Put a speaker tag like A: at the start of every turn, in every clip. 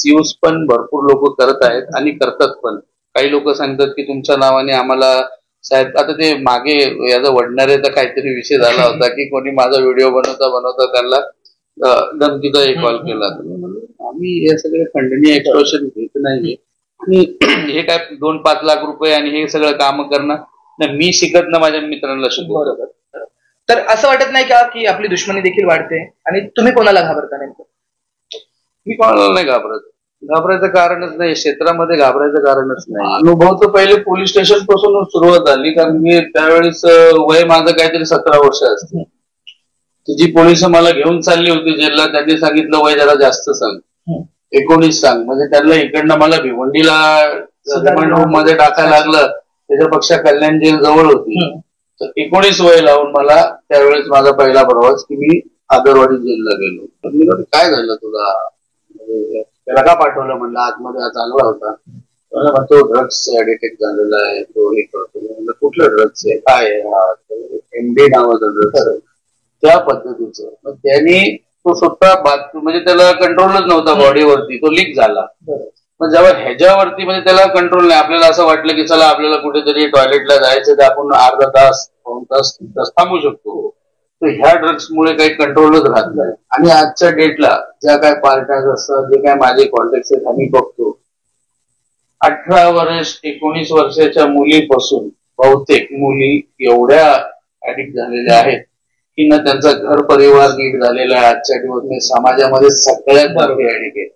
A: Use पण भरपूर लोक करत आहेत आणि करतात पण. काही लोक सांगतात की तुमच्या नावाने आम्हाला साहेब, आता ते मागे याचा वडणाऱ्याचा काहीतरी विषय झाला होता की कोणी माझा व्हिडिओ बनवता त्यांना धमकीचा एक कॉल केला. आम्ही हे सगळे खंडनीय एक्सप्रेशन घेत नाही आणि हे काय 2-5 लाख रुपये आणि हे सगळं काम करणं नाही. मी शिकत ना, माझ्या मित्रांना शिकवतो.
B: तर असं वाटत नाही का की आपली दुश्मनी देखील वाढते आणि तुम्ही कोणाला घाबरता नेमकं?
A: मी कोणाला नाही घाबरत. घाबरायचं कारणच नाही, क्षेत्रामध्ये घाबरायचं कारणच नाही. अनुभव तर पहिले पोलीस स्टेशन पासून सुरुवात झाली, कारण मी त्यावेळेस वय माझं काहीतरी 17 वर्ष असते. जी पोलिस मला घेऊन चालली होती जेलला, त्यांनी सांगितलं वय जरा जास्त सांग, 19 सांग. म्हणजे त्यांना इकडनं मला भिवंडीला रिमांड रूम मध्ये टाकायला लागलं. त्याच्यापेक्षा कल्याण जेल जवळ होती, तर 19 वय लावून मला त्यावेळेस माझा पहिला प्रवास की मी आगरवाडी जेलला गेलो. तर मी काय झालं तुला, त्याला का पाठवलं म्हणलं, आतमध्ये चांगला होता. तो ड्रग्स डिटेक्ट झालेला आहे, तो हे करतो. म्हणलं कुठलं ड्रग्स आहे, काय आहे, एमडी नावाचं ड्रग्स आहे त्या पद्धतीचं. मग त्यांनी तो स्वतः म्हणजे त्याला कंट्रोलच नव्हता बॉडीवरती, तो लीक झाला. मग जेव्हा ह्याच्यावरती म्हणजे त्याला कंट्रोल नाही, आपल्याला असं वाटलं की चला आपल्याला कुठेतरी टॉयलेटला जायचं तर आपण अर्धा तास 2 तास थांबू शकतो. तर ह्या ड्रग्समुळे काही कंट्रोलच राहत नाही. आणि आजच्या डेटला ज्या काय पार्ट्याज असतात, जे काय माझे कॉन्टॅक्ट आहेत, आम्ही बघतो 18 वर्ष 19 वर्षाच्या मुलीपासून बहुतेक मुली एवढ्या ऍडिक्ट झालेल्या आहेत की ना त्यांचा घर परिवार नीट झालेला आहे. आजच्या दिवस समाजामध्ये सगळ्यात मोठी ऍडिक्ट आहे.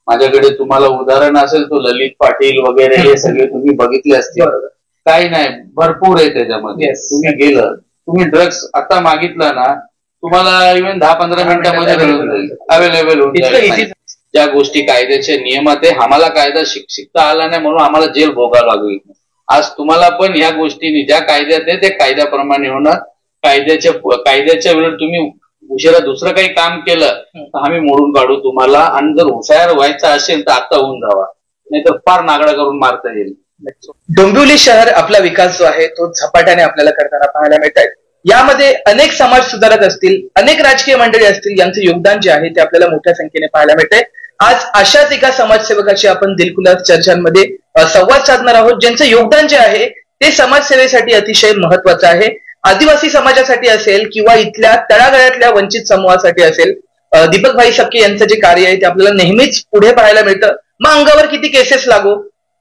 A: माझ्याकडे तुम्हाला उदाहरण असेल तो ललित पाटील वगैरे हे सगळे तुम्ही बघितले असतील. काही नाही, भरपूर आहे त्याच्यामध्ये. तुम्ही गेलं, तुम्ही ड्रग्स आता मागितला ना, तुम्हाला इव्हन 10-15 मिनिटांमध्ये अवेलेबल होऊन जाईल. ज्या गोष्टी कायद्याच्या नियमात आहे, आम्हाला कायदा शिकता आला नाही म्हणून आम्हाला जेल भोगावं लागू. आज तुम्हाला पण ह्या गोष्टींनी ज्या कायद्यात आहे ते कायद्याप्रमाणे होणार. कायद्याच्या वेळेस तुम्ही उशिरा दुसरं काही काम केलं तर आम्ही मोडून काढू तुम्हाला. आणि जर हुशार व्हायचा असेल तर आता होऊन जावा, नाहीतर फार नागडा करून मारता येईल.
B: डोंबिवली शहर आपला विकास जो आहे तो झपाट्याने आपल्याला करताना पाहायला मिळत आहे. यामध्ये अनेक समाज सुधारक असतील, अनेक राजकीय मंडळी असतील, यांचं योगदान जे आहे ते आपल्याला मोठ्या संख्येने पाहायला मिळतंय. आज अशाच एका समाजसेवकाची आपण दिलखुलास चर्चांमध्ये संवाद साधणार आहोत, ज्यांचं योगदान जे आहे ते समाजसेवेसाठी अतिशय महत्वाचं आहे. आदिवासी समाजासाठी असेल किंवा इथल्या तळागाळातल्या वंचित समूहासाठी असेल, दीपकभाई सपके यांचं जे कार्य आहे ते आपल्याला नेहमीच पुढे पाहायला मिळतं. मग अंगावर किती केसेस लागो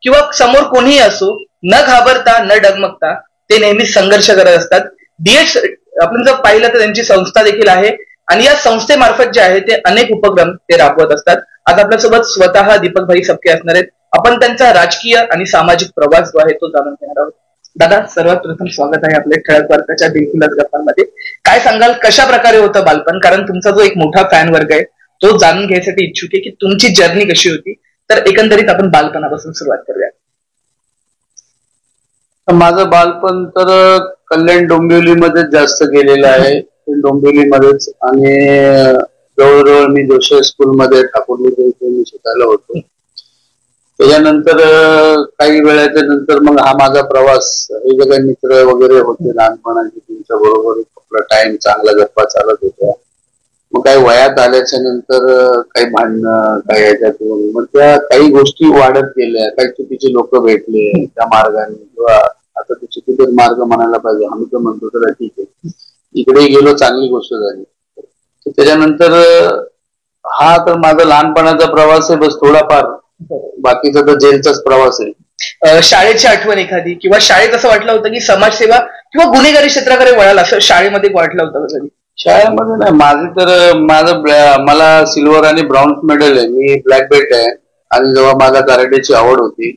B: किंवा समोर कोणीही असो, न घाबरता न डगमगता ते नेहमीच संघर्ष करत असतात. डीएच आपण जर पाहिलं तर त्यांची संस्था देखील आहे आणि या संस्थेमार्फत जे आहे ते अनेक उपक्रम ते राबवत असतात. आज आपल्यासोबत स्वतः दीपकभाई सपके असणार आहेत. आपण त्यांचा राजकीय आणि सामाजिक प्रवास जो आहे तो जाणून घेणार आहोत. दादा, सर्वात प्रथम स्वागत आहे आपल्या ठळक वार्ताच्या दिलखुलास गप्पांमध्ये. काय सांगाल, कशा प्रकारे होतं बालपण? कारण तुमचा जो एक मोठा फॅन वर्ग आहे तो जाणून घ्यायसाठी इच्छुक आहे की तुमची जर्नी कशी होती. तर एकंदरीत आपण बालपणापासून सुरुवात करूया.
A: माझं बालपण तर कल्याण डोंबिवलीमध्येच जास्त गेलेलं आहे. डोंबिवलीमध्येच आणि जवळजवळ मी जोशी स्कूलमध्ये ठाकूरली मी शिकायला होतो. त्याच्यानंतर काही वेळाच्या नंतर मग हा माझा प्रवास, हे सगळे मित्र वगैरे होते लहानपणाचे, तुमच्या बरोबर आपला टाइम चांगला गप्पा चालत होत्या. मग काही वयात आल्याच्या नंतर काही भांडणं, काही ह्याच्यातून मग त्या काही गोष्टी वाढत गेल्या. काही चुकीचे लोक भेटले त्या मार्गाने, किंवा आता ते चुकीचे मार्ग म्हणायला पाहिजे, आम्ही तर म्हणतो तर ठीक आहे, इकडे गेलो चांगली गोष्ट झाली. त्याच्यानंतर हा तर माझा लहानपणाचा प्रवास आहे बस, थोडाफार. बाकीचा तर जेलचाच प्रवास आहे.
B: शाळेची आठवण एखादी, किंवा शाळेत असं वाटलं होतं की समाजसेवा किंवा गुन्हेगारी क्षेत्राकडे वळाला, असं शाळेमध्ये वाटलं होतं कधी?
A: शाळेमध्ये नाही, मला सिल्वर आणि ब्राऊन्स मेडल आहे. मी ब्लॅक बेल्ट आहे. आणि जेव्हा मला कराटेची आवड होती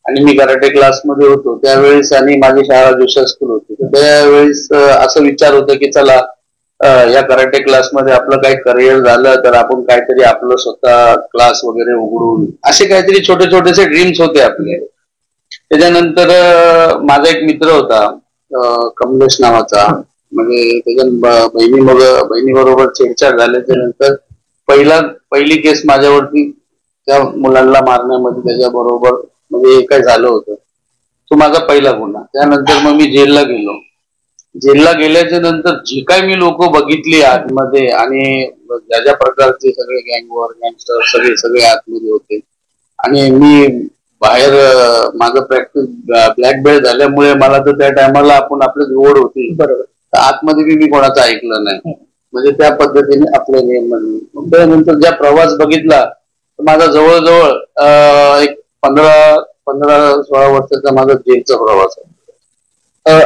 A: आणि मी कराटे क्लासमध्ये होतो त्यावेळेस, आणि माझी शाळा जोशी स्कूल होती, त्यावेळेस असं विचार होतं की चला या कराटे क्लासमध्ये आपलं काही करिअर झालं तर आपण काहीतरी आपलं स्वतः क्लास वगैरे उघडून, असे काहीतरी छोटे छोटेसे ड्रीम्स होते आपले. त्याच्यानंतर माझा एक मित्र होता कमलेश नावाचा, म्हणजे त्याच्या बहिणी बरोबर छेडछाड झाल्याच्या नंतर पहिली केस माझ्यावरती त्या मुलांना मारण्यामध्ये त्याच्याबरोबर म्हणजे काय झालं होतं, तो माझा पहिला गुन्हा. त्यानंतर मग मी जेलला गेलो. जेलला गेल्याच्या नंतर जे काही मी लोक बघितली आतमध्ये आणि ज्या ज्या प्रकारचे सगळे गँगवर गँगस्टर सगळे सगळे आतमध्ये होते आणि मी बाहेर माझं प्रॅक्टिस ब्लॅक बेल्ट झाल्यामुळे मला तर त्या टायमाला आपण आपली ओढ होती बरोबर आतमध्ये मी कोणाचं ऐकलं नाही म्हणजे त्या पद्धतीने आपले नियम त्यानंतर ज्या प्रवास बघितला माझा जवळजवळ एक 15-16 वर्षाचा माझा जेलचा प्रवास आहे.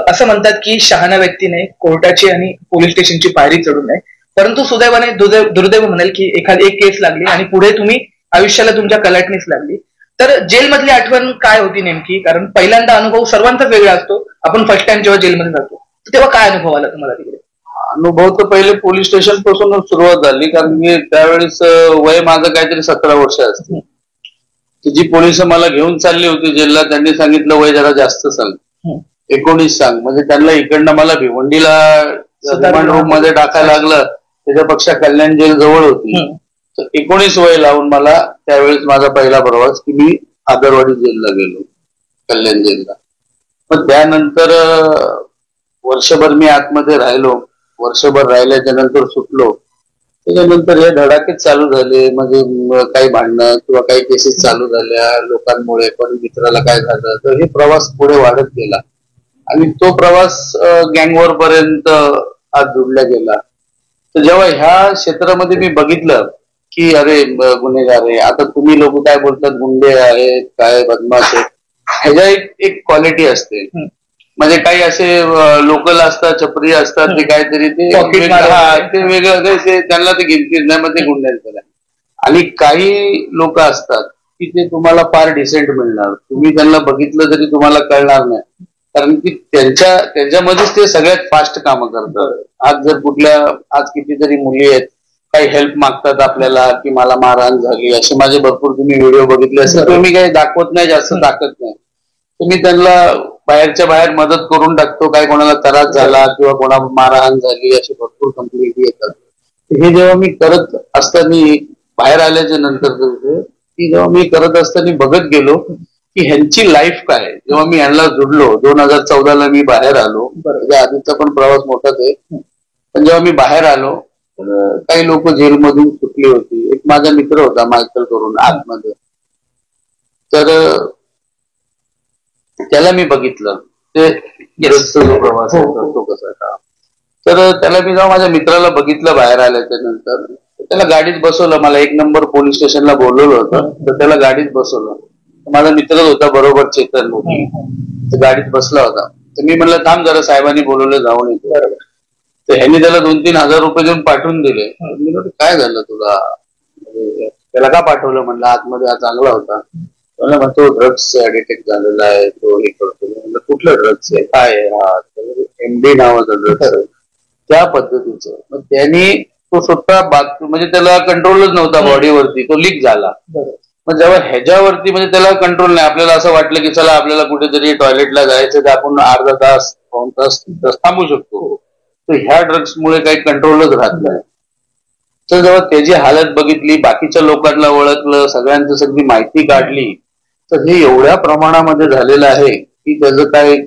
B: असं म्हणतात की शहाणा व्यक्तीने कोर्टाची आणि पोलीस स्टेशनची पायरी चढू नये परंतु सुदैवाने दुर्दैव म्हणेल की एखादी एक केस लागली आणि पुढे तुम्ही आयुष्याला तुमच्या कलाटणीच लागली तर जेलमधली आठवण काय होती नेमकी कारण पहिल्यांदा अनुभव सर्वांचाच वेगळा असतो आपण फर्स्ट टाइम जेव्हा जेलमध्ये जातो तेव्हा काय अनुभव आला तुम्हाला तिकडे
A: अनुभव तर पहिले पोलीस स्टेशन पासूनच सुरुवात झाली कारण की त्यावेळेस वय माझं काहीतरी 17 वर्ष असते जी पोलिस मला घेऊन चालली होती जेलला त्यांनी सांगितलं वय जरा जास्त सांग 19 सांग म्हणजे त्यांना इकडनं मला भिवंडीला रिमांड रूम मध्ये टाकायला लागलं त्याच्यापेक्षा कल्याण जेल जवळ होती तर 19 वय लावून मला त्यावेळेस माझा पहिला प्रवास की मी आदरवाडी जेलला गेलो कल्याण जेलला मग त्यानंतर वर्षभर मी आतमध्ये राहिलो वर्षभर राहिल्याच्या नंतर सुटलो त्याच्यानंतर हे धडाकेच चालू झाले म्हणजे काही भांडणं किंवा काही केसेस चालू झाल्या लोकांमुळे पण मित्राला काय झालं तर हे प्रवास पुढे वाढत गेला आणि तो प्रवास गँगवॉर पर्यंत आज जोडला गेला तर जेव्हा ह्या क्षेत्रामध्ये मी बघितलं की अरे गुन्हेगार आहे आता तुम्ही लोक काय बोलतात गुंडे आहेत काय बदमाश आहेत ह्याच्या एक क्वालिटी असते म्हणजे काही असे लोकल असतात चपरी असतात ते काहीतरी ते वेगळं त्यांना ते गिनतीच नाही मग ते गुंड्यांचं आणि काही लोक असतात की ते तुम्हाला फार डिसेंट मिळणार तुम्ही त्यांना बघितलं तरी तुम्हाला कळणार नाही कारण की त्यांच्यामध्येच ते सगळ्यात फास्ट कामं करतात आज जर कुठल्या आज कितीतरी मुली आहेत काही हेल्प मागतात आपल्याला की मला मारहाण झाली असे माझे भरपूर तुम्ही व्हिडिओ बघितले असेल तुम्ही काही दाखवत नाही जास्त दाखवत नाही तुम्ही त्यांना बाहेरच्या बाहेर मदत करून टाकतो काय कोणाला त्रास झाला किंवा कोणा मारहाण झाली अशी भरपूर कंप्लेंट येतात हे जेव्हा मी करत असताना बाहेर आल्याच्या नंतर की जेव्हा मी करत असताना बघत गेलो की ह्यांची लाईफ काय जेव्हा मी यांना जुडलो 2014ला मी बाहेर आलो त्याच्या आधीचा पण प्रवास मोठाच आहे पण जेव्हा मी बाहेर आलो तर काही लोक जेलमधून सुटली होती एक माझा मित्र होता मायकल करून आतमध्ये तर त्याला मी बघितलं ते जो प्रवास तो कसा का तर त्याला मी जेव्हा माझ्या मित्राला बघितलं बाहेर आल्याच्या नंतर त्याला गाडीत बसवलं मला 1 नंबर पोलीस स्टेशनला बोलवलं होतं तर त्याला गाडीत बसवलं माझा मित्रच होता बरोबर चेतन मोठी गाडीत बसला होता तर मी म्हणलं थांब जरा साहेबांनी बोलवलं जाऊन येतो तर ह्यांनी त्याला 2-3 हजार रुपये देऊन पाठवून दिले मी म्हणलं काय झालं तुला त्याला का पाठवलं म्हणलं आतमध्ये चांगला होता मला म्हणतो ड्रग्स डिटेक्ट झालेला आहे तो हे करतो म्हणजे कुठलं ड्रग्स आहे काय आहे एमडी नावाचा ड्रग्स आहे त्या पद्धतीचं मग त्यांनी तो स्वतः म्हणजे त्याला कंट्रोलच नव्हता बॉडीवरती तो लीक झाला मग जेव्हा ह्याच्यावरती म्हणजे त्याला कंट्रोल नाही आपल्याला असं वाटलं की चला आपल्याला कुठेतरी टॉयलेटला जायचं तर आपण अर्धा तास 2 तास थांबू शकतो तर ह्या ड्रग्समुळे काही कंट्रोलच राहत नाही तर जेव्हा त्याची हालत बघितली बाकीच्या लोकांना ओळखलं सगळ्यांची सगळी माहिती काढली तर हे एवढ्या प्रमाणामध्ये झालेलं आहे की त्याचं काय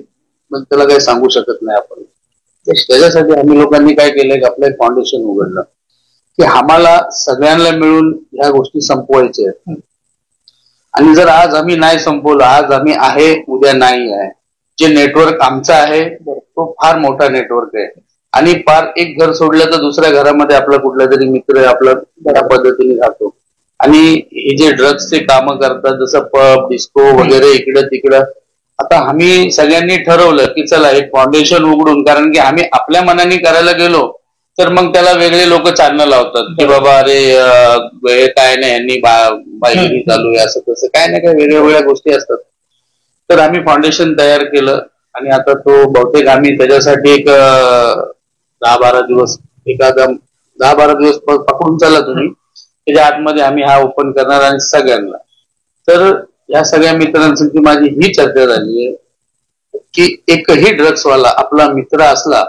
A: त्याला काही सांगू शकत नाही आपण त्याच्यासाठी आम्ही लोकांनी काय केलंय की आपलं एक फाउंडेशन उघडलं की आम्हाला सगळ्यांना मिळून ह्या गोष्टी संपवायच्या आहेत आणि जर आज आम्ही नाही संपवलं आज आम्ही आहे उद्या नाही आहे जे नेटवर्क आमचं आहे तो फार मोठा नेटवर्क आहे आणि फार एक घर सोडलं तर दुसऱ्या घरामध्ये आपला कुठला तरी मित्र आपला त्या पद्धतीने जातो आणि हे जे ड्रग्सचे कामं करतात जसं पब डिस्को वगैरे इकडं तिकडं आता आम्ही सगळ्यांनी ठरवलं की चला एक फाउंडेशन उघडून कारण की आम्ही आपल्या मनाने करायला गेलो तर मग त्याला वेगळे लोक चालणं लावतात की बाबा अरे हे काय नाही यांनी बाईगिरी चालू आहे असं तसं काय नाही काय वेगळ्या गोष्टी असतात तर आम्ही फाउंडेशन तयार केलं आणि आता तो बहुतेक आम्ही त्याच्यासाठी एक 10-12 दिवस एखादा 10-12 दिवस पकडून चालला तुम्ही त्याच्या आतमध्ये आम्ही हा ओपन करणार आणि सगळ्यांना तर या सगळ्या मित्रांसाठी माझी ही चर्चा झाली आहे की एकही ड्रग्सवाला आपला मित्र असला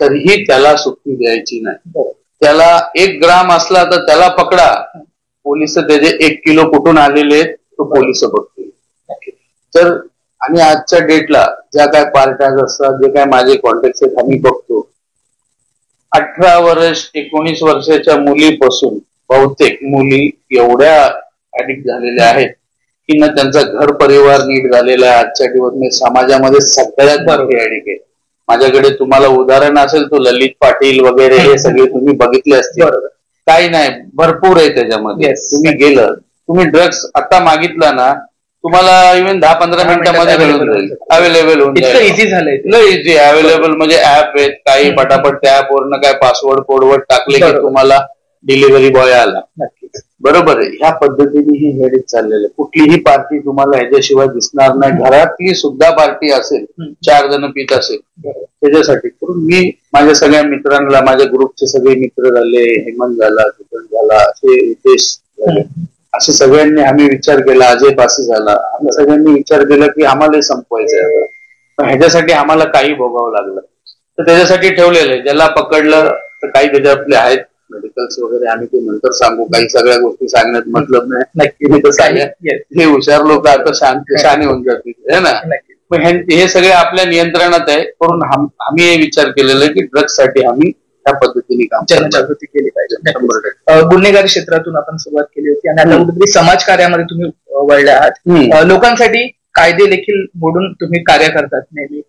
A: तरीही त्याला सुट्टी द्यायची नाही त्याला 1 ग्राम असला तर त्याला पकडा पोलिस त्याचे 1 किलो कुठून आलेले तो पोलिस बघतील तर आणि आजच्या डेटला ज्या काय पार्ट्या असतात, जे काय माझे कॉन्टॅक्ट आहेत, आम्ही बघतो 18 वर्ष 19 वर्षाच्या मुलीपासून बहुतेक मुली एवढ्या ऍडिक्ट झालेल्या आहेत की ना त्यांचा घर परिवार नीट झालेला आहे. आजच्या दिवस समाजामध्ये सगळ्यात मोठी ऍडिक्ट आहे. माझ्याकडे तुम्हाला उदाहरण असेल तो ललित पाटील वगैरे हे सगळे तुम्ही बघितले असतील. काही नाही, भरपूर आहे त्याच्यामध्ये. तुम्ही गेलं, तुम्ही ड्रग्स आता मागितला ना, तुम्हाला इव्हन 10-15 मिनिटांमध्ये मिळून जाईल, अवेलेबल होऊन जाईल.
B: इझी झालंय,
A: लय इझी अवेलेबल. म्हणजे ऍप आहेत काही, पटापट त्या ऍपवरनं काय पासवर्ड कोडवर्ड टाकले की तुम्हाला डिलिव्हरी बॉय आला. बरोबर आहे. ह्या पद्धतीने ही हेडिक चाललेलं आहे. कुठलीही पार्टी तुम्हाला ह्याच्याशिवाय दिसणार नाही. घरातली सुद्धा पार्टी असेल, 4 जण पित असेल, त्याच्यासाठी करून मी माझ्या सगळ्या मित्रांना, माझ्या ग्रुपचे सगळे मित्र झाले, हेमंत झाला, चिकन झाला, असे रितेश झाले, असे सगळ्यांनी आम्ही विचार केला, अजय पासी झाला, आम्ही सगळ्यांनी विचार केला की आम्हाला हे संपवायचं आहे. पण ह्याच्यासाठी आम्हाला काही भोगावं लागलं. तर त्याच्यासाठी ठेवलेलं आहे. ज्याला पकडलं तर काही त्याच्यातले आहेत मेडिकल्स वगैरे, आम्ही ते नंतर सांगू. काही सगळ्या गोष्टी सांगण्यात मतलब नाही. नक्की मी तर सांगेन, हे हुशार लोक आता शाने होऊन जातील है ना. पण हे सगळे आपल्या नियंत्रणात आहे. म्हणून आम्ही हे विचार केलेला आहे की ड्रग्स साठी आम्ही त्या पद्धतीने काम,
B: जनजागृती केली पाहिजे. गुन्हेगारी क्षेत्रातून आपण सुरुवात केली होती आणि आता कुठेतरी समाज कार्यामध्ये तुम्ही वळले आहात. लोकांसाठी कायदे देखील मोडून तुम्ही कार्य करतात नेहमी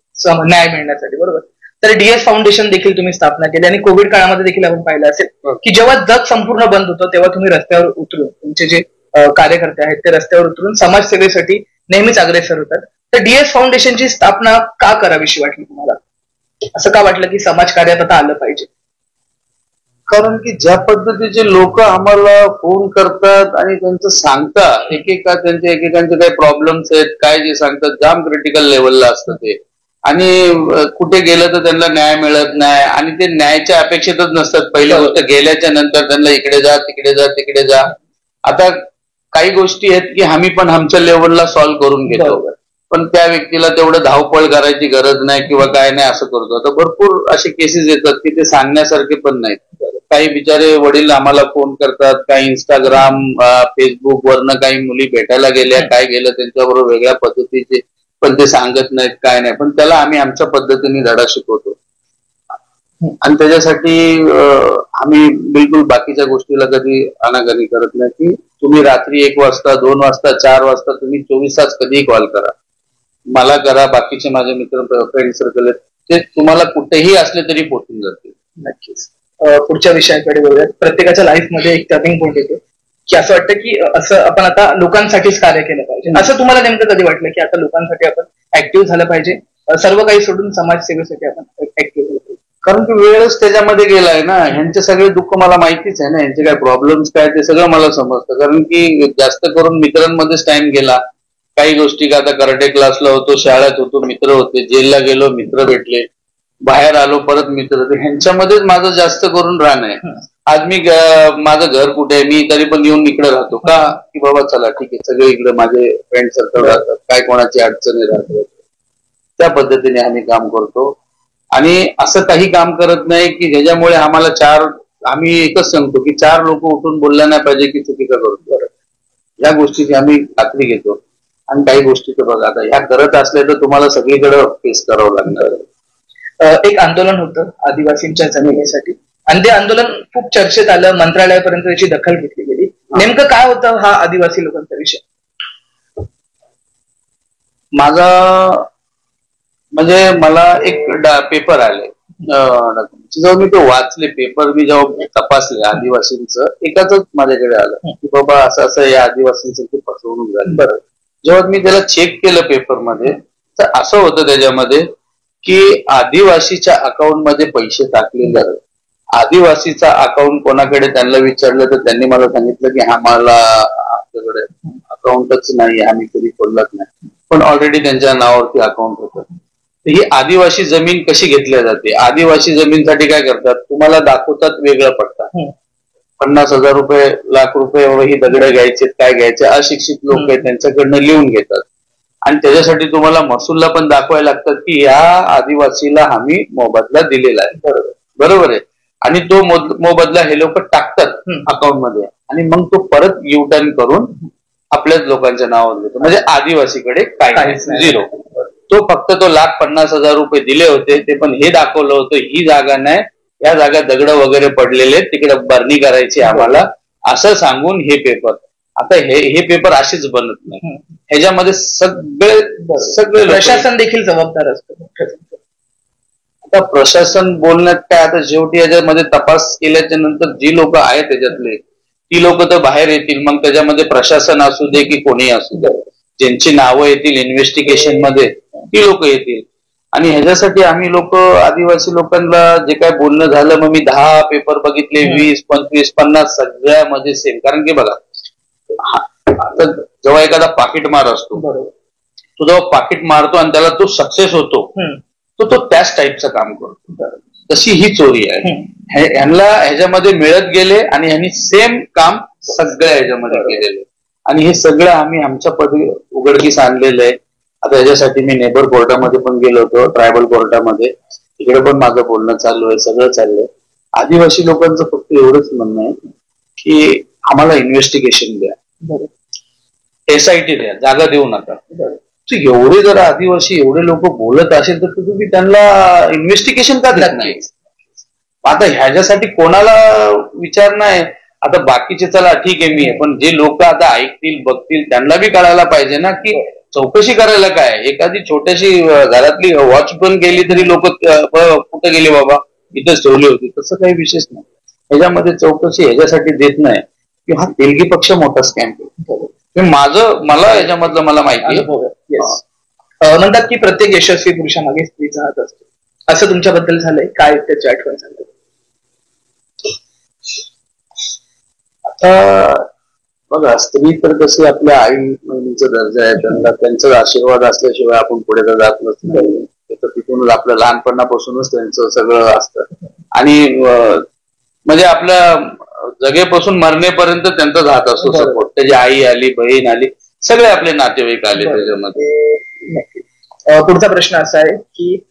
B: न्याय मिळण्यासाठी, बरोबर. तर डीएस फाउंडेशन देखील तुम्ही स्थापना केली आणि कोविड काळामध्ये देखील आपण पाहिलं असेल की जेव्हा जग संपूर्ण बंद होतं तेव्हा तुम्ही रस्त्यावर उतरून, तुमचे जे कार्यकर्ते आहेत ते रस्त्यावर उतरून समाजसेवेसाठी नेहमीच अग्रेसर होतात. तर डीएस फाउंडेशनची स्थापना का करावीशी वाटली तुम्हाला? असं का वाटलं की समाज कार्यात आता आलं पाहिजे?
A: कारण की ज्या पद्धतीचे लोक आम्हाला फोन करतात आणि त्यांचं सांगतात, एकेकांचे काही प्रॉब्लेम्स आहेत, काय जे सांगतात जाम क्रिटिकल लेवलला असतं ते. आणि कुठे गेलं तर त्यांना न्याय मिळत नाही आणि ते न्यायाच्या अपेक्षेतच नसतात. पहिली गोष्ट, गेल्याच्या नंतर त्यांना इकडे जा तिकडे जा तिकडे जा. आता काही गोष्टी आहेत की आम्ही पण आमच्या लेवलला सॉल्व्ह करून घेतो, पण त्या व्यक्तीला तेवढं धावपळ करायची गरज नाही किंवा काय नाही असं करतो. आता भरपूर असे केसेस येतात की ते सांगण्यासारखे पण नाहीत. काही बिचारे वडील आम्हाला फोन करतात, काही इंस्टाग्राम फेसबुक वरनं काही मुली भेटायला गेल्या, काय गेलं त्यांच्याबरोबर वेगळ्या पद्धतीचे, पण ते सांगत नाहीत काय नाही. पण त्याला आम्ही आमच्या पद्धतीने धडा शिकवतो आणि त्याच्यासाठी आम्ही बिलकुल बाकीच्या गोष्टीला कधी अनागरी करत नाही. की तुम्ही रात्री 1 वाजता 2 वाजता 4 वाजता तुम्ही 24 तास कधीही कॉल करा, मला करा, बाकीचे माझे मित्र फ्रेंड सर्कल आहेत, ते तुम्हाला कुठेही असले तरी पोहोचून जातील.
B: नक्कीच. पुढच्या विषयाकडे बघूयात. प्रत्येकाच्या लाईफमध्ये एक टर्निंग पॉईंट येतो की असं वाटतं की असं आपण आता लोकांसाठीच कार्य केलं पाहिजे. असं तुम्हाला नेमकं कधी वाटलं की आता लोकांसाठी आपण ऍक्टिव्ह झालं पाहिजे, सर्व काही सोडून समाजसेवेसाठी आपण ऍक्टिव्ह झालं पाहिजे?
A: कारण की वेळच त्याच्यामध्ये गेलाय ना. ह्यांचे सगळे दुःख मला माहितीच आहे ना, ह्यांचे काय प्रॉब्लेम्स काय ते सगळं मला समजतं. कारण की जास्त करून मित्रांमध्येच टाइम गेला. काही गोष्टी का, आता कराटे क्लासला होतो, शाळेत होतो, मित्र होते, जेलला गेलो मित्र भेटले, बाहेर आलो परत मित्र, तर ह्यांच्यामध्येच माझं जास्त करून राहणं आहे. आज मी माझं घर कुठे आहे, मी तरी पण येऊन इकडे राहतो का, की बाबा चला ठीक आहे सगळे इकडे माझे फ्रेंड सर्कल राहतात, काय कोणाची अडचणी राहतात, त्या पद्धतीने आम्ही काम करतो. आणि असं काही काम करत नाही की ज्याच्यामुळे आम्ही एकच सांगतो की 4 लोक उठून बोलला नाही पाहिजे की चुकीचं करतो. या गोष्टीची आम्ही खात्री घेतो. आणि काही गोष्टी तर बघा, आता ह्या करत असल्या तर तुम्हाला सगळीकडे फेस करावं लागणार.
B: एक आंदोलन होतं आदिवासींच्या जमिनीसाठी आणि ते आंदोलन खूप चर्चेत आलं, मंत्रालयापर्यंत त्याची दखल घेतली गेली. नेमकं काय होतं हा आदिवासी लोकांचा विषय?
A: माझा म्हणजे मला एक पेपर आले, जेव्हा मी तो वाचले पेपर, मी जेव्हा तपासले आदिवासींचं, एकाच माझ्याकडे आलं की बाबा असं असं या आदिवासींचं ते फसवणूक झाली. बरं, जेव्हा मी त्याला चेक केलं पेपरमध्ये, तर असं होतं त्याच्यामध्ये की आदिवासीच्या अकाउंटमध्ये पैसे टाकलेले आहेत. आदिवासीचा अकाउंट कोणाकडे त्यांना विचारलं तर त्यांनी मला सांगितलं की आम्हाला आमच्याकडे अकाउंटच नाही, आम्ही कधी खोलत नाही. पण ऑलरेडी त्यांच्या नावावरती अकाउंट होतं. ही आदिवासी जमीन कशी घेतल्या जाते? आदिवासी जमीनसाठी काय करतात, तुम्हाला दाखवतात वेगळं पडतात, 50,000 रुपये, लाख रुपये ही दगड घ्यायचे, काय घ्यायचे, अशिक्षित लोक आहेत त्यांच्याकडनं लिहून घेतात. आणि त्याच्यासाठी तुम्हाला महसूलला पण दाखवायला लागतात की या आदिवासीला आम्ही मोबदला दिलेला आहे. बरोबर आहे. आणि तो मोबदला हे लोक टाकतात अकाउंटमध्ये आणि मग तो परत युटर्न करून आपल्याच लोकांच्या नावावर घेतो. म्हणजे आदिवासीकडे काय, 0. तो फक्त तो ₹1,50,000 दिले होते, ते पण हे दाखवलं होतं ही जागा नाही, या जागा दगड वगैरे पडलेले तिकडे बरणी करायची आम्हाला, असं सांगून हे पेपर. आता हे पेपर असेच बनत नाही, ह्याच्यामध्ये सगळे
B: प्रशासन देखील जबाबदार असतं.
A: आता प्रशासन बोलण्यात काय, आता शेवटी याच्यामध्ये तपास केल्याच्या नंतर जी लोक आहेत त्याच्यातले ती लोक तर बाहेर येतील, मग त्याच्यामध्ये प्रशासन असू दे की कोणी असू दे, ज्यांची नावं येतील इन्व्हेस्टिगेशन मध्ये ती लोक येतील. आणि ह्याच्यासाठी आम्ही लोक आदिवासी लोकांना जे काय बोलणं झालं, मग मी 10 पेपर बघितले, 20, 25, 50 सगळ्यामध्ये सेम. कारण की बघा, आता जेव्हा एखादा पाकिट मार असतो, तो जेव्हा पाकिट मारतो आणि त्याला तो सक्सेस होतो, तो त्याच टाईपचं काम करतो. तशी ही चोरी आहे. ह्यांना ह्याच्यामध्ये मिळत गेले आणि ह्यांनी सेम काम सगळ्या ह्याच्यामध्ये केलेले, आणि हे सगळं आम्ही आमच्या उघडकीस आणलेलं आहे. आता ह्याच्यासाठी मी नेबर कोर्टामध्ये पण गेलो होतो, ट्रायबल कोर्टामध्ये, तिकडे पण माझं बोलणं चालू आहे, सगळं चाललंय. आदिवासी लोकांचं फक्त एवढंच म्हणणं आहे की आम्हाला इन्व्हेस्टिगेशन द्या, SIT द्या, जागा देऊ नका. एवढे जर आदिवासी एवढे लोक बोलत असेल तर तुम्ही त्यांना इन्व्हेस्टिगेशन का देत नाही? आता ह्याच्यासाठी कोणाला विचार नाही. आता बाकीचे चला ठीक आहे, मी आहे, पण जे लोक आता ऐकतील बघतील त्यांना बी कळायला पाहिजे ना की चौकशी करायला काय. एखादी छोट्याशी घरातली वॉच पण गेली तरी लोक कुठे गेले बाबा, इथंच ठेवली होती, तसं काही विशेष नाही. ह्याच्यामध्ये चौकशी ह्याच्यासाठी देत नाही की हा तेलगी पक्ष मोठा स्कॅम करतो. मला याच्यामधलं मला माहिती आहे.
B: म्हणतात की प्रत्येक यशस्वी पुरुषामागे स्त्रीचा हात असतो, असं तुमच्याबद्दल झालंय काय? त्याची आठवण झाली
A: आता बघा, स्त्री तर कशी आपल्या आई बहिणीचा दर्जा आहे, त्यांना त्यांचा आशीर्वाद असल्याशिवाय आपण पुढे तर जात नसतो. तर तिथूनच आपलं लहानपणापासूनच त्यांचं सगळं असतं. आणि म्हणजे आपल्या जगेपासून मरण्यापर्यंत त्यांचाच हात असतो सपोर्ट. त्याची आई आली, बहीण आली, सगळे आपले नातेवाईक आले त्याच्यामध्ये.
B: पुढचा प्रश्न असा आहे की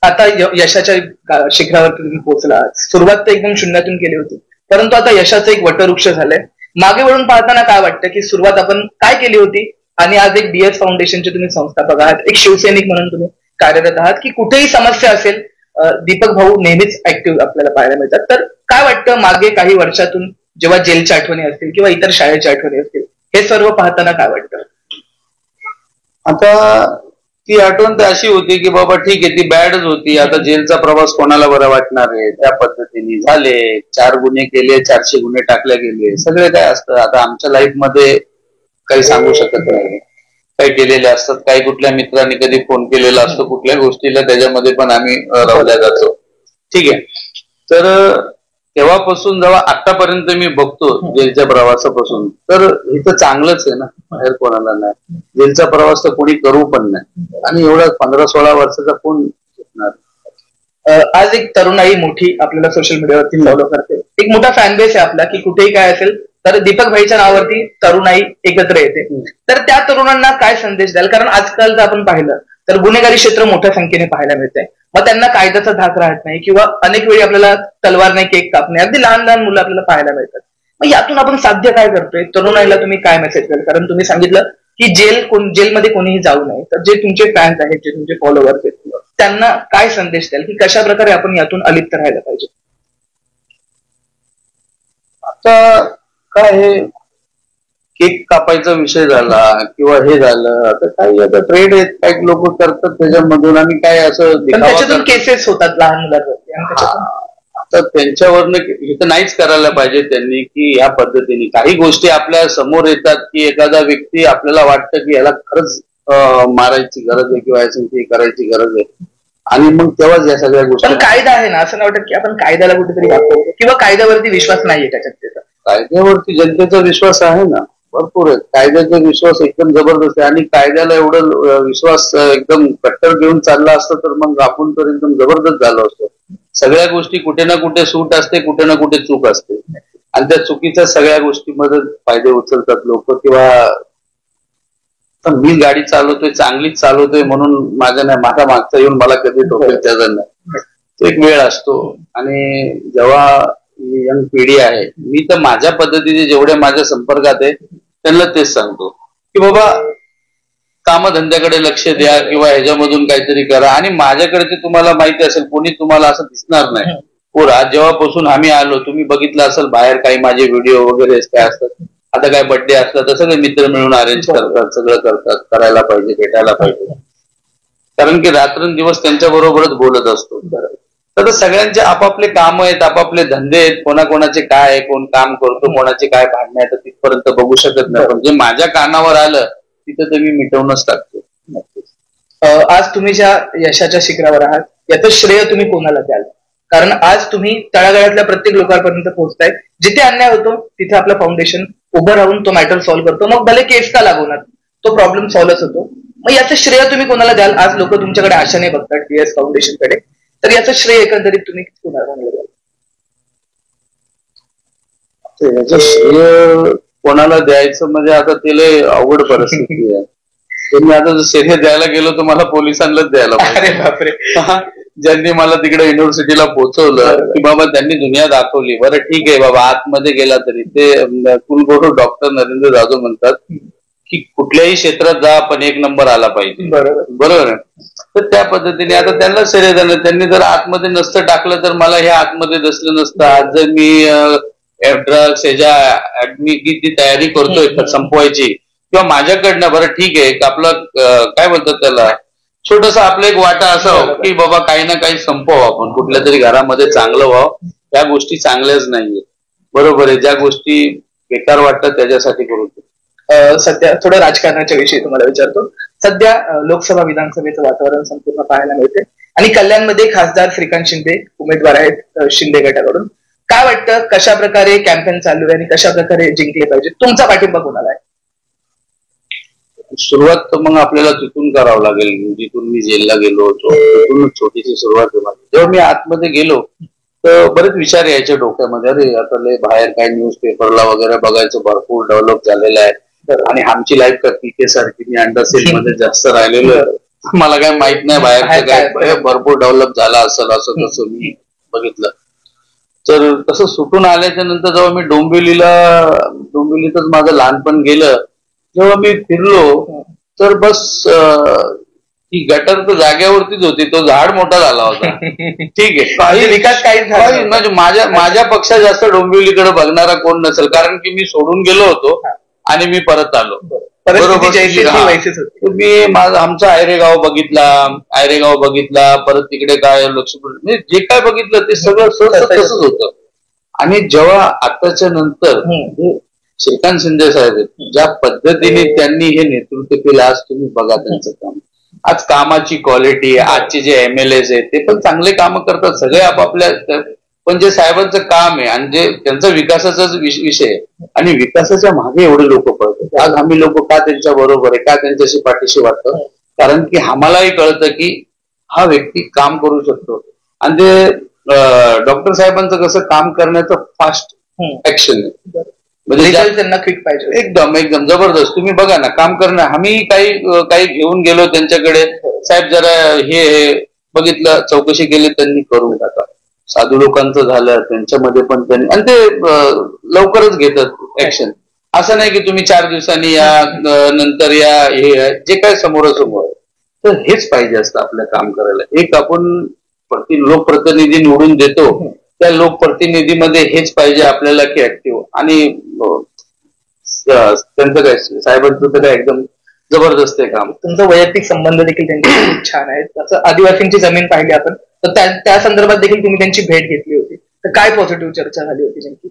B: आता यशाच्या शिखरावरती तुम्ही पोहोचला. सुरुवात तर एकदम शून्यातून केली होती, परंतु आता यशाचं एक वटवृक्ष झालंय. मागे वळून पाहताना काय वाटतं की सुरुवात आपण काय केली होती आणि आज एक DS फाउंडेशनचे तुम्ही संस्थापक आहात, एक शिवसैनिक म्हणून तुम्ही कार्यरत आहात, की कुठेही समस्या असेल दीपक भाऊ नेहमीच ऍक्टिव्ह आपल्याला पाहायला मिळतात. तर काय वाटतं मागे काही वर्षातून जेव्हा जेलच्या आठवणी असतील किंवा इतर शाळेच्या आठवणी असतील, हे सर्व पाहताना काय वाटतं?
A: आता ती आठवण तर अशी होती की बाबा ठीक आहे, ती बॅडच होती. आता जेलचा प्रवास कोणाला बरा वाटणार आहे? त्या पद्धतीने झाले, 4 गुन्हे केले, 400 गुन्हे टाकले गेले, सगळे काय असतं. आता आमच्या लाईफ मध्ये काही सांगू शकत नाही. काही केलेले असतात, काही कुठल्या मित्रांनी कधी फोन केलेला असतो कुठल्या गोष्टीला, त्याच्यामध्ये पण आम्ही राहल्या जातो. ठीक आहे. तर तेव्हापासून जेव्हा आतापर्यंत मी बघतो जेलच्या प्रवासापासून, तर इथं चांगलंच आहे ना, बाहेर कोणाला नाही. जेलचा प्रवास तर कोणी करू पण नाही, आणि एवढा 15-16 वर्षाचा कोण शिकणार.
B: आज एक तरुणाई मोठी आपल्याला सोशल मीडियावरती फॉलो करते, एक मोठा फॅन बेस आहे आपला, की कुठेही काय असेल तर दीपक भाईच्या नावावरती तरुणाई एकत्र येते. तर त्या तरुणांना काय संदेश द्याल? कारण आजकाल जर आपण पाहिलं तर गुन्हेगारी क्षेत्र मोठ्या संख्येने पाहायला मिळते, मग त्यांना कायद्याचा धाक राहत नाही, किंवा अनेक वेळी आपल्याला तलवारने केक कापणे, अगदी लहान लहान मुलं आपल्याला पाहायला मिळतात. मग यातून आपण साध्य काय करतोय? तरुणाईला तुम्ही काय मेसेज द्याल? कारण तुम्ही सांगितलं की जेलमध्ये कोणीही जाऊ नये, तर जे तुमचे फॅन्स आहेत, जे तुमचे फॉलोअर्स आहेत, त्यांना काय संदेश द्याल की कशा प्रकारे आपण यातून अलिप्त राहायला पाहिजे?
A: आता काय हे केक कापायचा विषय झाला किंवा हे झालं, आता काही आता ट्रेड आहेत, काही लोक करतात त्याच्यामधून, आणि काय असं
B: त्याच्यातून केसेस होतात लहान मुलांवरती.
A: तर त्यांच्यावरनं हे तर नाहीच करायला पाहिजे त्यांनी, की या पद्धतीने काही गोष्टी आपल्या समोर येतात की एखादा व्यक्ती आपल्याला वाटतं की याला खरंच मारायची गरज आहे किंवा याची करायची गरज आहे, आणि मग तेव्हाच या सगळ्या गोष्टी.
B: कायदा आहे ना, असं नाही वाटत की आपण कायद्याला कुठेतरी वापरतो, किंवा कायद्यावरती विश्वास नाहीये त्याच्यात? त्याचा
A: कायद्यावरती जनतेचा विश्वास आहे ना, भरपूर आहे. कायद्याचा विश्वास एकदम जबरदस्त आहे, आणि कायद्याला एवढं विश्वास एकदम कट्टर घेऊन चालला असतं तर मग आपण तर एकदम जबरदस्त झालो असतो. सगळ्या गोष्टी कुठे ना कुठे सूट असते, कुठे ना कुठे चूक असते, आणि त्या चुकीच्या सगळ्या गोष्टींमध्ये फायदे उचलतात लोक. किंवा मी गाडी चालवतोय, चांगलीच चालवतोय म्हणून माझ्या मागचा येऊन मला कधी ठोकेल त्याचा नाही, तो एक वेळ असतो. आणि जेव्हा यंग पिढी आहे, मी तर माझ्या पद्धतीने जेवढे माझ्या संपर्कात आहे त्यांना तेच सांगतो की बाबा कामधंद्याकडे लक्ष द्या किंवा ह्याच्यामधून काहीतरी करा. आणि माझ्याकडे ते तुम्हाला माहिती असेल, कोणी तुम्हाला असं दिसणार नाही. आज जेव्हापासून आम्ही आलो, तुम्ही बघितलं असेल बाहेर काही माझे व्हिडिओ वगैरे काय असतात. आता काय बर्थडे असला तर सगळे मित्र मिळून अरेंज करतात, सगळं करतात. करायला पाहिजे, भेटायला पाहिजे, कारण की रात्रंदिवस त्यांच्या बरोबरच बोलत असतो. तर सगळ्यांचे आपापले काम आहेत, आपापले धंदे आहेत, कोणाकोणाचे काय आहे, कोण काम करतो, कोणाचे काय भांडणे आहेत, तिथपर्यंत बघू शकत नाही. पण जे माझ्या कानावर आलं तिथं तर मी मिटवूनच टाकतो.
B: आज तुम्ही ज्या यशाच्या शिखरावर आहात याचं श्रेय तुम्ही कोणाला द्याल? कारण आज तुम्ही तळागाळातल्या प्रत्येक लोकांपर्यंत पोहोचताय. जिथे अन्याय होतो तिथे आपलं फाउंडेशन उभं राहून तो मॅटर सॉल्व्ह करतो. मग भले केस का लागणार, तो प्रॉब्लेम सॉल्व्हच होतो. मग याचं श्रेय तुम्ही कोणाला द्याल? आज लोक तुमच्याकडे आशाने बघतात टीएस फाउंडेशनकडे, तर याचं श्रेय एकंदरीत तुम्ही कोणाला द्याल?
A: याचं श्रेय कोणाला द्यायचं म्हणजे आता तिला अवघड परिस्थिती आहे. मी आता जर श्रेय द्यायला गेलो तर मला पोलिसांनाच द्यायला पाहिजे. ज्यांनी मला तिकडे युनिव्हर्सिटीला पोहोचवलं की बाबा त्यांनी दुनिया दाखवली. बरं ठीक आहे बाबा, आतमध्ये गेला तरी ते कुलगुरू डॉक्टर नरेंद्र जाधव म्हणतात की कुठल्याही क्षेत्रात जा पण एक नंबर आला पाहिजे. बरोबर. तर त्या पद्धतीने आता त्यांना श्रेय देणं, त्यांनी जर आतमध्ये नसतं टाकलं तर मला हे आतमध्ये नसलं नसतं. आज जर मी ड्रग्स ह्याच्या ची तयारी करतोय संपवायची किंवा माझ्याकडनं, बरं ठीक आहे आपलं काय म्हणतात त्याला, छोटस आपलं एक वाटा असावं की बाबा काही ना काही संपवावं आपण, कुठल्या तरी घरामध्ये चांगलं व्हावं. त्या गोष्टी चांगल्याच नाहीये. बरोबर आहे. ज्या गोष्टी बेकार वाटतात त्याच्यासाठी करू.
B: सध्या थोडं राजकारणाच्या विषयी तुम्हाला विचारतो. सध्या लोकसभा विधानसभेचं वातावरण संपूर्ण पाहायला मिळते आणि कल्याणमध्ये खासदार श्रीकांत शिंदे उमेदवार आहेत शिंदे गटाकडून. काय वाटतं, कशा प्रकारे कॅम्पेन चालू आहे आणि कशा प्रकारे जिंकले पाहिजे? तुमचा पाठिंबा कोणाला आहे?
A: सुरुवात तर मग आपल्याला तिथून करावं लागेल. जिथून मी जेलला गेलो होतो तिथून छोटीशी सुरुवात आहे. जेव्हा मी आतमध्ये गेलो तर बरेच विचार यायचे डोक्यामध्ये, अरे आता बाहेर काय न्यूजपेपरला वगैरे बघायचं भरपूर डेव्हलप झालेलं आहे आणि आमची लाईफ का पीके सारखी, मी अंडर सेल मध्ये जास्त राहिलेलो आहे, मला काय माहित नाही बाहेरचं काय भरपूर डेव्हलप झाला असेल असं तसं मी बघितलं. तर तसं सुटून आल्याच्या नंतर जेव्हा मी डोंबिवलीतच माझं लहानपण गेलं, जेव्हा मी फिरलो तर बस ती गटर तर जाग्यावरतीच होती, तो झाड मोठा झाला होता. ठीक आहे, काही
B: विकास काही
A: म्हणजे माझ्या पक्षा जास्त डोंबिवलीकडे बघणारा कोण नसेल, कारण की मी सोडून गेलो होतो आणि मी परत आलो. बरोबर. मी आमचा आयरेगाव बघितला, परत तिकडे काय लक्ष्मी जे काय बघितलं ते सगळं तसंच होतं. आणि जेव्हा आताच्या नंतर श्रीकांत शिंदे साहेब ज्या पद्धतीने त्यांनी हे नेतृत्व केलं, आज तुम्ही बघा त्यांचं काम. आज कामाची क्वालिटी, आजचे जे एमएलएस आहेत ते पण चांगले कामं करतात सगळे आपापल्या, पण जे साहेबांचं काम आहे आणि जे त्यांचा विकासाचाच विषय आहे आणि विकासाच्या मागे एवढे लोक पडतात. आज आम्ही लोक का त्यांच्या बरोबर आहे, का त्यांच्याशी पाठीशी वाटतं, कारण की आम्हालाही कळतं की हा व्यक्ती काम करू शकतो. आणि ते डॉक्टर साहेबांचं कसं काम करण्याचं फास्ट ऍक्शन आहे, म्हणजे
B: त्यांना क्विक पाहिजे.
A: एकदम जबरदस्त. तुम्ही बघा ना काम करणं. आम्ही काही घेऊन गेलो त्यांच्याकडे, साहेब जरा हे बघितलं, चौकशी केली, त्यांनी करून टाका. साधू लोकांचं झालं त्यांच्यामध्ये पण त्यांनी, आणि ते लवकरच घेतात ऍक्शन. असं नाही की तुम्ही 4 दिवसांनी या, नंतर या, हे जे काय समोरासमोर आहे. तर हेच पाहिजे असतं आपलं काम करायला. एक आपण लोकप्रतिनिधी निवडून देतो, त्या लोकप्रतिनिधीमध्ये हेच पाहिजे आपल्याला की ऍक्टिव्ह. आणि त्यांचं काय साहेबांचं तर काय एकदम जबरदस्त आहे काम.
B: तुमचा वैयक्तिक संबंध देखील त्यांचे खूप छान आहेत. तसं आदिवासींची जमीन पाहिली आपण तर त्या संदर्भात देखील तुम्ही त्यांची भेट घेतली होती, तर काय पॉझिटिव्ह चर्चा झाली होती नेमकी?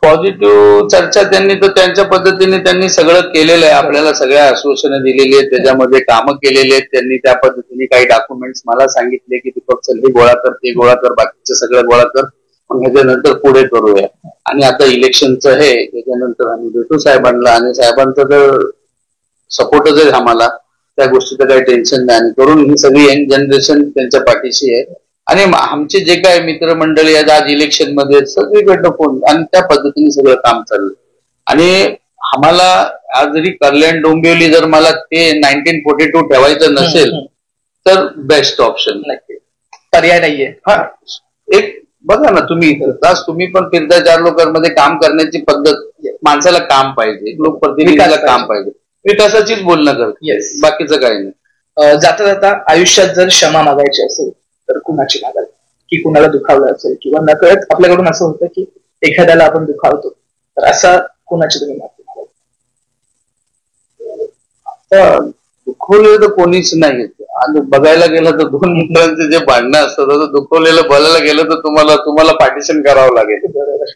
A: पॉझिटिव्ह चर्चा त्यांनी तर त्यांच्या पद्धतीने त्यांनी सगळं केलेलं आहे. आपल्याला सगळ्या आश्वासनं दिलेली आहेत, त्याच्यामध्ये कामं केलेली आहेत त्यांनी. त्या पद्धतीने काही डॉक्युमेंट्स मला सांगितले की दीपक चल हे गोळा कर, ते गोळा कर, बाकीचं सगळं गोळा कर, मग ह्याच्यानंतर पुढे करूया. आणि आता इलेक्शनचं हे त्याच्यानंतर आम्ही भेटू साहेबांना, आणि साहेबांचा तर सपोर्टच आहे आम्हाला, त्या गोष्टीचं काही टेन्शन नाही. आणि करून ही सगळी यंग जनरेशन त्यांच्या पाठीशी आहे. आणि आमचे जे काय मित्रमंडळी आहेत आज इलेक्शन मध्ये सगळीकडनं फोन, आणि त्या पद्धतीने सगळं काम चाललं. आणि आम्हाला आज जरी कल्याण डोंबिवली जर मला ते 1942 ठेवायचं नसेल तर बेस्ट ऑप्शन
B: नक्की, पर्याय नाहीये.
A: हा, एक बघा ना तुम्ही पण फिरता 4 लोकांमध्ये काम करण्याची पद्धत, माणसाला काम पाहिजे, लोकप्रतिनिधीला काम पाहिजे. विकासाचीच बोलणं करतो,
B: येस.
A: बाकीचं काही नाही.
B: जाता जाता आयुष्यात जर क्षमा मागायची असेल तर कुणाची मागाल, की कुणाला दुखावलं असेल किंवा नकळत आपल्याकडून असं होतं की एखाद्याला आपण दुखावतो, तर असा कुणाची तुम्ही माफी मागाल?
A: आता दुखवलेलं तर कोणीच नाही. आणि बघायला गेलं तर दोन मित्रांचे जे भांडणं असतात, तर दुखवलेलं बोलायला गेलं तर तुम्हाला पार्टिशन करावं लागेल.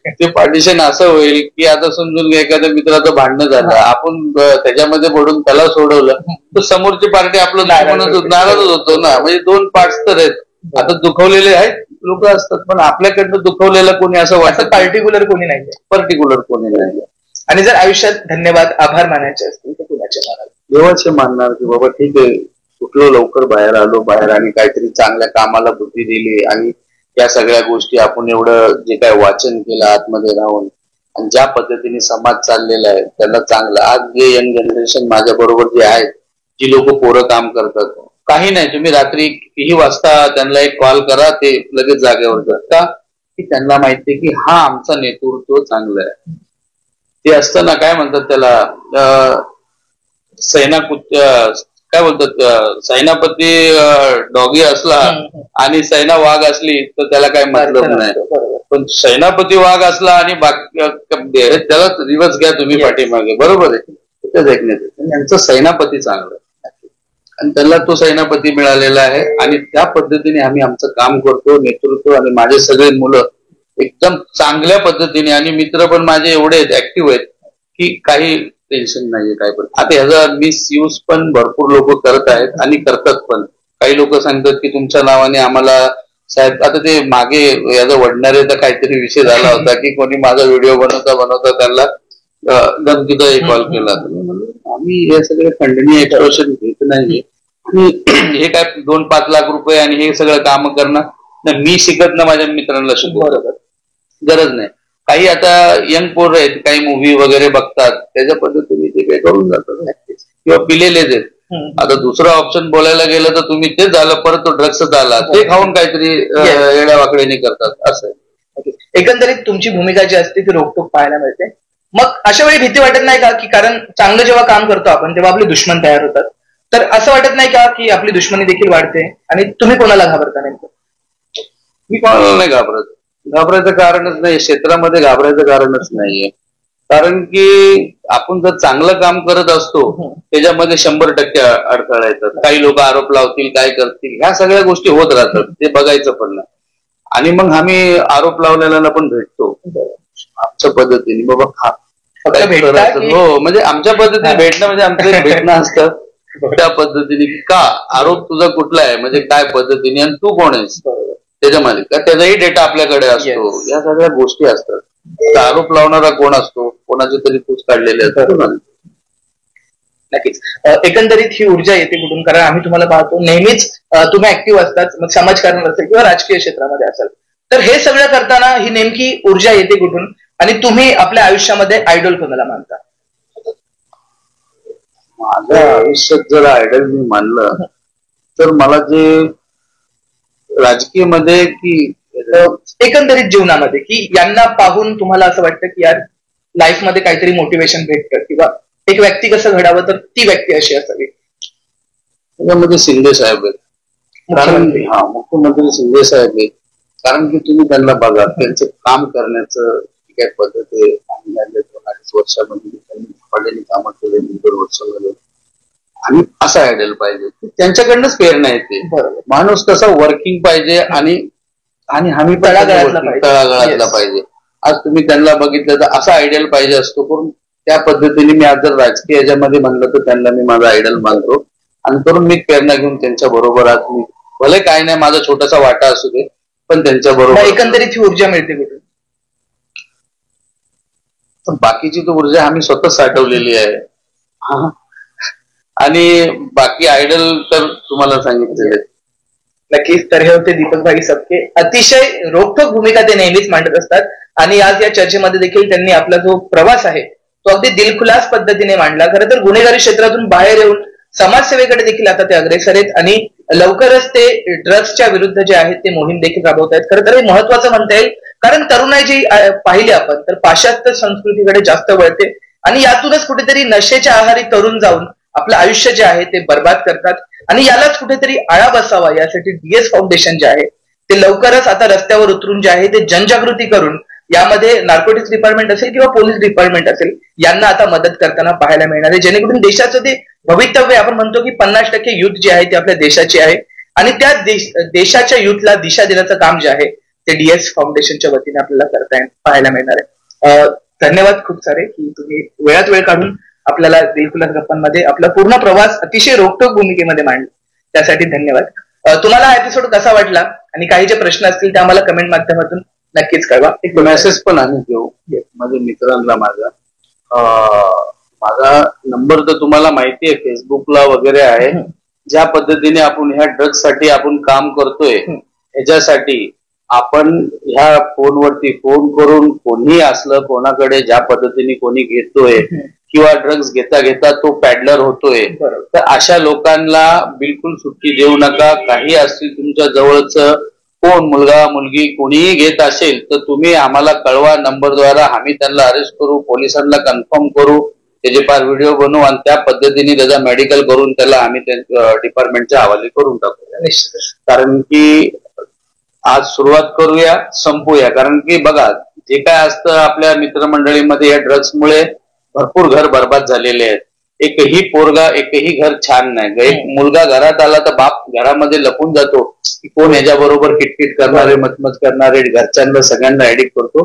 A: ते पार्टिशन असं होईल की आता समजून घ्या एखाद्या मित्राचं भांडणं झालं, आपण त्याच्यामध्ये पडून त्याला सोडवलं, तर समोरची पार्टी आपलं नाराजच होतो ना. म्हणजे दोन पार्ट्स तर आहेत. आता दुखवलेले आहेत लोक असतात, पण आपल्याकडनं दुखवलेलं कोणी असं वाटत
B: पर्टिक्युलर कोणी नाही.
A: पर्टिक्युलर कोणी नाही.
B: आणि जर आयुष्यात धन्यवाद आभार मानायचे असतील तर कुणाचे मानाल?
A: देवाचे मानणार की बाबा ठीक आहे, कुठलो लवकर बाहेर आलो, बाहेर आणि काहीतरी चांगल्या कामाला बुद्धी दिली, आणि या सगळ्या गोष्टी आपण एवढं जे काय वाचन केलं आतमध्ये राहून, आणि ज्या पद्धतीने समाज चाललेला आहे त्याला चांगलं. आज जे यंग जनरेशन माझ्या बरोबर जे आहेत, जी लोक पोरं काम करतात, काही नाही, तुम्ही रात्री कितीही वाजता त्यांना एक कॉल करा, ते लगेच जागेवर जातात, की त्यांना माहितीये की हा आमचा नेतृत्व चांगलं आहे. ते असताना काय म्हणतात त्याला, काय बोलतात, सैनापती डॉगी असला आणि सैना वाघ असली तर त्याला काही मतलब नाही. पण सैनापती वाघ असला आणि त्याला रिवर्स घ्या तुम्ही पाठीमागे, बरोबर आहे, त्याच ऐकण्यात यांचं सैनापती चांगलं आणि त्याला तो सैनापती मिळालेला आहे. आणि त्या पद्धतीने आम्ही आमचं काम करतो, नेतृत्व. आणि माझे सगळे मुलं एकदम चांगल्या पद्धतीने, आणि मित्र पण माझे एवढे ऍक्टिव्ह आहेत की काही टेन्शन नाहीये काय. पण आता ह्याचा मिसयूज पण भरपूर लोक करत आहेत आणि करतात पण. काही लोक सांगतात की तुमच्या नावाने आम्हाला साहेब, आता ते मागे याचा वडणारेचा काहीतरी विषय झाला होता की कोणी माझा व्हिडिओ बनवता त्यांना धमकीचा कॉल केला. आम्ही हे सगळे खंडनीय एक्सप्रेशन घेत नाही. आणि हे काय 2-5 लाख रुपये आणि हे सगळं काम करणं मी शिकत ना, माझ्या मित्रांना शिकवत, गरज नाही. काही आता यंग पोर आहेत, काही मूव्ही वगैरे बघतात, त्याच्या पद्धतीने ते काही करून जातात किंवा पिलेलेच आहेत. आता दुसरा ऑप्शन बोलायला गेलं तर तुम्ही तेच झालं, परत तो ड्रग्सच आला, ते खाऊन काहीतरी येड्यावाकड्याने करतात असं आहे.
B: एकंदरीत तुमची भूमिका जी असते ती रोखोक पाहायला मिळते. मग अशा वेळी भीती वाटत नाही का, की कारण चांगलं जेव्हा काम करतो आपण तेव्हा आपले दुश्मन तयार होतात, तर असं वाटत नाही का की आपली दुश्मनी देखील वाढते? आणि तुम्ही कोणाला घाबरता नेमकं?
A: मी कोणाला नाही घाबरत. घाबरायचं कारणच नाही, क्षेत्रामध्ये घाबरायचं कारणच नाहीये. कारण की आपण जर चांगलं काम करत असतो त्याच्यामध्ये 100% अडथळा येतात. काही लोक आरोप लावतील, काय करतील, ह्या सगळ्या गोष्टी होत राहतात, ते बघायचं पण नाही. आणि मग आम्ही आरोप लावलेला पण भेटतो आमच्या पद्धतीने, बाबा हो, म्हणजे आमच्या पद्धतीने भेटणं म्हणजे आमचं भेटणं असतं त्या पद्धतीने, की का आरोप तुझा कुठला आहे, म्हणजे काय पद्धतीने, आणि तू कोण आहेस त्याच्यामध्ये, का त्याचाही डेटा आपल्याकडे असतो. या सगळ्या गोष्टी असतात. आरोप लावणारा कोण असतो, कोणाचे तरी तूच काढलेले असतात.
B: नक्कीच. एकंदरीत ही ऊर्जा येते कुठून? कारण आम्ही तुम्हाला पाहतो नेहमीच तुम्ही ऍक्टिव्ह असतात, मग समाजकारण असेल किंवा राजकीय क्षेत्रामध्ये असेल, तर हे सगळं करताना ही नेमकी ऊर्जा येते कुठून? आणि तुम्ही आपल्या आयुष्यामध्ये आयडॉल कोणाला मानता?
A: माझ्या आयुष्यात जर आयडॉल मी मानलं तर मला जे राजकीय मध्ये की
B: एकंदरीत जीवनामध्ये, की यांना पाहून तुम्हाला असं वाटतं की यार लाईफ मध्ये काहीतरी मोटिवेशन भेटतं, किंवा एक व्यक्ती कसं घडावं तर ती व्यक्ती अशी असावी?
A: त्याच्यामध्ये शिंदे साहेब आहेत. मुख्यमंत्री शिंदे साहेब आहेत. कारण की तुम्ही त्यांना बघा, त्यांचं काम करण्याचं काय पद्धत आहे. 2-2.5 वर्षामध्ये त्यांनी झपाट्याने कामं केले, 2 वर्षामध्ये. आणि असा आयडल पाहिजे, त्यांच्याकडनंच प्रेरणा येते. माणूस कसा वर्किंग पाहिजे आणि आम्ही तळागाळातला पाहिजे. आज तुम्ही त्यांना बघितलं तर असा आयडियल पाहिजे असतो. करून त्या पद्धतीने मी आज जर राजकीय याच्यामध्ये म्हणलं तर त्यांना मी माझा आयडल मानतो, आणि करून मी प्रेरणा घेऊन त्यांच्या बरोबर आज मी भले काय नाही, माझा छोटासा वाटा असू दे, पण त्यांच्या बरोबर.
B: एकंदरीत ही ऊर्जा मिळते कुठे?
A: बाकीची तो ऊर्जा आम्ही स्वतः साठवलेली आहे. आणि बाकी आयडल तर तुम्हाला सांगितलेले.
B: नक्कीच. तर हे होते दीपकभाई सबके. अतिशय रोखठोक भूमिका ते नेहमीच मांडत असतात, आणि आज या चर्चेमध्ये देखील त्यांनी आपला जो प्रवास आहे तो अगदी दिलखुलास पद्धतीने मांडला. खरं तर गुन्हेगारी क्षेत्रातून बाहेर येऊन समाजसेवेकडे देखील आता ते अग्रेसर आहेत, आणि लवकरच ते ड्रग्सच्या विरुद्ध जे आहेत ते मोहीम देखील राबवत आहेत. खरं तर हे महत्वाचं म्हणता येईल, कारण तरुणाई जी पाहिली आपण तर पाश्चात्य संस्कृतीकडे जास्त वळते, आणि यातूनच कुठेतरी नशेच्या आहारी तरुण जाऊन आपलं आयुष्य जे आहे ते बर्बाद करतात. आणि यालाच कुठेतरी आळा बसावा यासाठी DS फाउंडेशन जे आहे ते लवकरच आता रस्त्यावर उतरून जे आहे ते जनजागृती करून यामध्ये नार्कोटिक्स डिपार्टमेंट असेल किंवा पोलीस डिपार्टमेंट असेल यांना आता मदत करताना पाहायला मिळणार आहे, जेणेकरून देशाचं ते भवितव्य आपण म्हणतो की 50% युथ जे आहे ते आपल्या देशाची आहे आणि त्या देशाच्या युथला दिशा देण्याचं काम जे आहे ते DS फाउंडेशनच्या वतीने आपल्याला पाहायला मिळणार आहे. धन्यवाद खूप सारे की तुम्ही वेळात वेळ काढून आपल्याला दिलखुलास गप्पांमध्ये आपला पूर्ण प्रवास अतिशय रोखठोक भूमिकेमध्ये मांडला, त्यासाठी धन्यवाद. तुम्हाला हा एपिसोड कसा वाटला आणि काही जे प्रश्न असतील ते आम्हाला कमेंट माध्यमातून नक्कीच कळवा.
A: एक मेसेज पण आम्ही देऊ माझ्या मित्रांना. माझा नंबर तर तुम्हाला माहिती आहे, फेसबुकला वगैरे आहे. ज्या पद्धतीने आपण ह्या ड्रग्स साठी आपण काम करतोय ह्याच्यासाठी आपण ह्या फोनवरती फोन करून कोणी असलं कोणाकडे ज्या पद्धतीने कोणी घेतोय किंवा ड्रग्स घेता घेता तो पॅडलर होतोय, तर अशा लोकांना बिलकुल सुट्टी देऊ नका. काही असतील तुमच्या जवळच कोण मुलगा मुलगी कोणीही घेत असेल तर तुम्ही आम्हाला कळवा नंबरद्वारा. आम्ही त्यांना अरेस्ट करू, पोलिसांना कन्फर्म करू, त्याचे फार व्हिडिओ बनवू आणि त्या पद्धतीने त्याचा मेडिकल करून त्याला आम्ही डिपार्टमेंटच्या हवाले करून टाकूया. कारण की आज सुरुवात करूया, संपूया. कारण की बघा जे काय असतं आपल्या मित्रमंडळीमध्ये या ड्रग्समुळे भरपूर घर बर्बाद झालेले आहेत. एकही पोरगा एकही घर छान नाही. एक मुलगा घरात आला तर बाप घरामध्ये लपून जातो की कोण ह्याच्याबरोबर किटकिट करणारे मतमत करणारे घरच्यांना सगळ्यांना एडिक्ट करतो.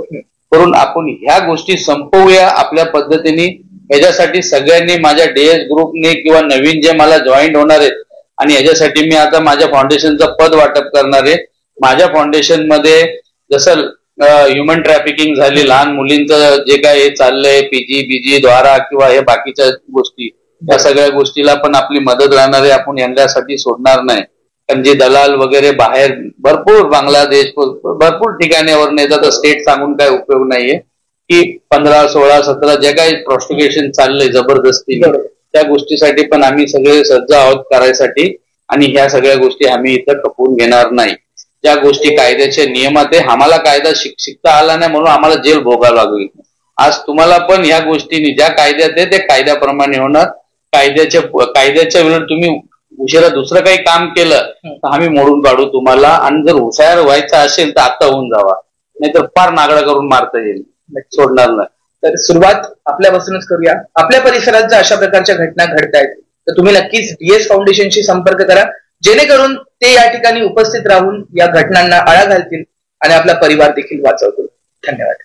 A: करून आपण ह्या गोष्टी संपवूया आपल्या पद्धतीने. ह्याच्यासाठी सगळ्यांनी माझ्या DS ग्रुपने किंवा नवीन जे मला जॉईंट होणार आहेत आणि ह्याच्यासाठी मी आता माझ्या फाउंडेशनचं पद वाटप करणार आहे. माझ्या फाउंडेशन मध्ये जसं ह्युमन ट्रॅफिकिंग झाली, लहान मुलींचं जे काय हे चाललंय PG द्वारा किंवा हे बाकीच्या गोष्टी, या सगळ्या गोष्टीला पण आपली मदत राहणार आहे. आपण यांच्यासाठी सोडणार नाही. कारण जे दलाल वगैरे बाहेर भरपूर बांगलादेश भरपूर ठिकाणावर येतात, स्टेट सांगून काय उपयोग नाहीये की 15, 16, 17 जे काही प्रॉस्टिट्यूशन चाललंय जबरदस्ती, त्या गोष्टीसाठी पण आम्ही सगळे सज्ज आहोत करायसाठी. आणि ह्या सगळ्या गोष्टी आम्ही इथं खपवून घेणार नाही. ज्या गोष्टी कायद्याचे नियमात आहे, आम्हाला कायदा शिकता आला नाही म्हणून आम्हाला जेल भोगावं लागली. आज तुम्हाला पण ह्या गोष्टींनी ज्या कायद्यात आहे ते कायद्याप्रमाणे होणार. कायद्याच्या विरुद्ध तुम्ही उशिरा दुसरं काही काम केलं तर आम्ही मोडून काढू तुम्हाला. आणि जर हुशार व्हायचं असेल तर आता होऊन जावा, नाहीतर फार नागडा करून मारता येईल, सोडणार नाही.
B: तर सुरुवात आपल्यापासूनच करूया. आपल्या परिसरात जर अशा प्रकारच्या घटना घडतायत तर तुम्ही नक्कीच DS फाउंडेशनशी संपर्क करा, जेणेकरून ते या ठिकाणी उपस्थित राहून या घटनांना आळा घालतील आणि आपला परिवार देखील वाचवतील. धन्यवाद.